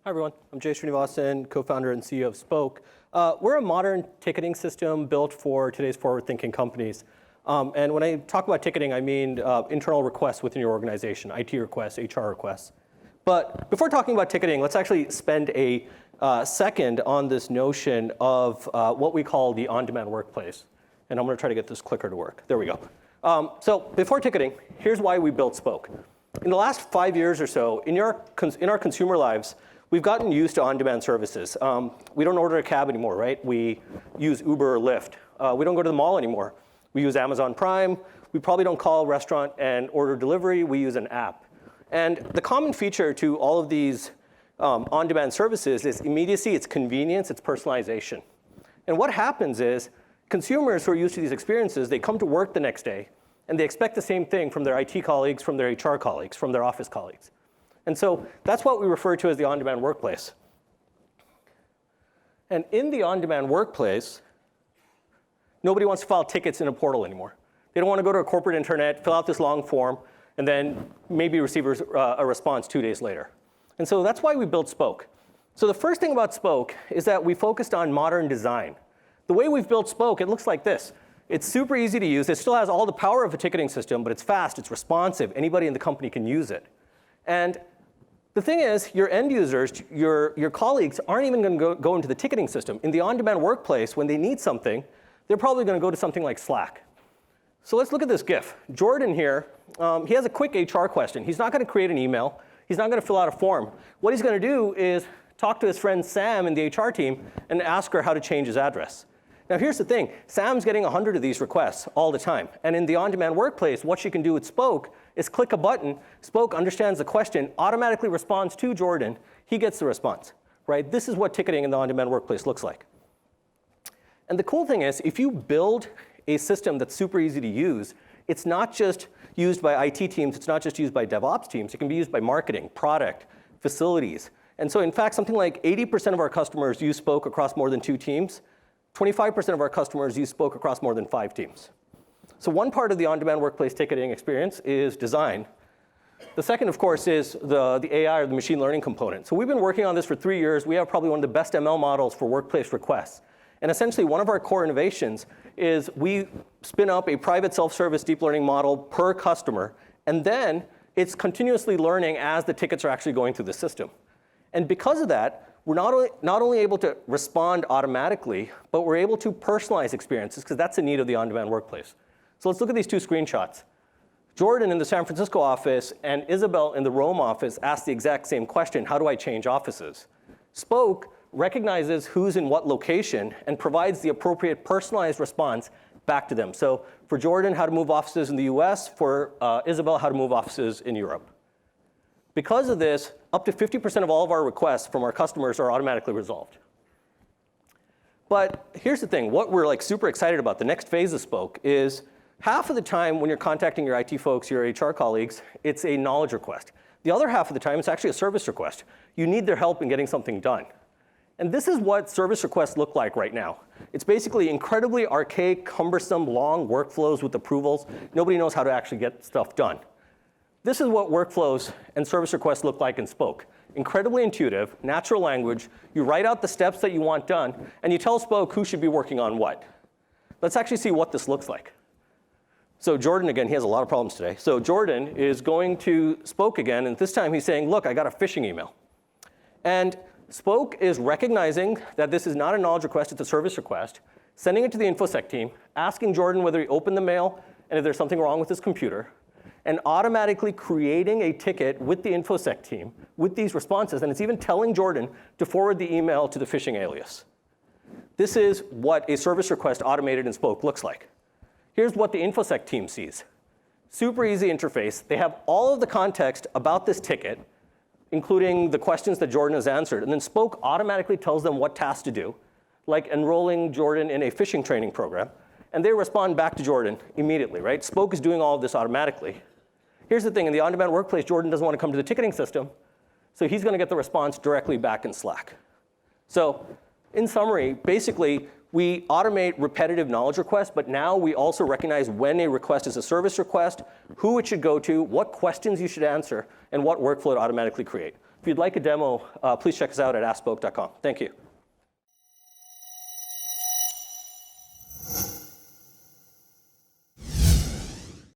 Hi, everyone. I'm Jay Srinivasan, co-founder and CEO of Spoke. We're a modern ticketing system built for today's forward-thinking companies. And when I talk about ticketing, I mean internal requests within your organization, IT requests, HR requests. But before talking about ticketing, let's actually spend a second on this notion of what we call the on-demand workplace. And I'm going to try to get this clicker to work. There we go. So before ticketing, here's why we built Spoke. In the last 5 years or so, in our consumer lives, we've gotten used to on-demand services. We don't order a cab anymore, right? We use Uber or Lyft. We don't go to the mall anymore. We use Amazon Prime. We probably don't call a restaurant and order delivery. We use an app. And the common feature to all of these on-demand services is immediacy, it's convenience, it's personalization. And what happens is consumers who are used to these experiences, they come to work the next day, and they expect the same thing from their IT colleagues, from their HR colleagues, from their office colleagues. And so that's what we refer to as the on-demand workplace. And in the on-demand workplace, nobody wants to file tickets in a portal anymore. They don't want to go to a corporate internet, fill out this long form, and then maybe receive a response 2 days later. And so that's why we built Spoke. So the first thing about Spoke is that we focused on modern design. The way we've built Spoke, it looks like this. It's super easy to use. It still has all the power of a ticketing system, but it's fast, it's responsive. Anybody in the company can use it. And the thing is, your end users, your colleagues, aren't even going to go into the ticketing system. In the on-demand workplace, when they need something, they're probably going to go to something like Slack. So let's look at this GIF. Jordan here, he has a quick HR question. He's not going to create an email. He's not going to fill out a form. What he's going to do is talk to his friend Sam in the HR team and ask her how to change his address. Now here's the thing. Sam's getting 100 of these requests all the time. And in the on-demand workplace, what she can do with Spoke is click a button. Spoke understands the question, automatically responds to Jordan. He gets the response, right? This is what ticketing in the on-demand workplace looks like. And the cool thing is, if you build a system that's super easy to use, it's not just used by IT teams. It's not just used by DevOps teams. It can be used by marketing, product, facilities. And so in fact, something like 80% of our customers use Spoke across more than 2 teams. 25% of our customers use Spoke across more than 5 teams. So one part of the on-demand workplace ticketing experience is design. The second, of course, is the AI or the machine learning component. So we've been working on this for 3 years. We have probably one of the best ML models for workplace requests. And essentially, one of our core innovations is we spin up a private self-service deep learning model per customer. And then it's continuously learning as the tickets are actually going through the system. And because of that, we're not only able to respond automatically, but we're able to personalize experiences, because that's the need of the on-demand workplace. So let's look at these 2 screenshots. Jordan in the San Francisco office and Isabel in the Rome office asked the exact same question: how do I change offices? Spoke recognizes who's in what location and provides the appropriate personalized response back to them. So for Jordan, how to move offices in the US, for Isabel, how to move offices in Europe. Because of this, up to 50% of all of our requests from our customers are automatically resolved. But here's the thing. What we're super excited about, the next phase of Spoke, is half of the time when you're contacting your IT folks, your HR colleagues, it's a knowledge request. The other half of the time, it's actually a service request. You need their help in getting something done. And this is what service requests look like right now. It's basically incredibly archaic, cumbersome, long workflows with approvals. Nobody knows how to actually get stuff done. This is what workflows and service requests look like in Spoke. Incredibly intuitive, natural language. You write out the steps that you want done, and you tell Spoke who should be working on what. Let's actually see what this looks like. So Jordan, again, he has a lot of problems today. So Jordan is going to Spoke again, and this time he's saying, look, I got a phishing email. And Spoke is recognizing that this is not a knowledge request, it's a service request, sending it to the InfoSec team, asking Jordan whether he opened the mail and if there's something wrong with his computer, and automatically creating a ticket with the InfoSec team with these responses. And it's even telling Jordan to forward the email to the phishing alias. This is what a service request automated in Spoke looks like. Here's what the InfoSec team sees. Super easy interface. They have all of the context about this ticket, including the questions that Jordan has answered. And then Spoke automatically tells them what tasks to do, like enrolling Jordan in a phishing training program. And they respond back to Jordan immediately, right? Spoke is doing all of this automatically. Here's the thing. In the on-demand workplace, Jordan doesn't want to come to the ticketing system. So he's going to get the response directly back in Slack. So in summary, basically, we automate repetitive knowledge requests. But now we also recognize when a request is a service request, who it should go to, what questions you should answer, and what workflow to automatically create. If you'd like a demo, please check us out at askboke.com. Thank you.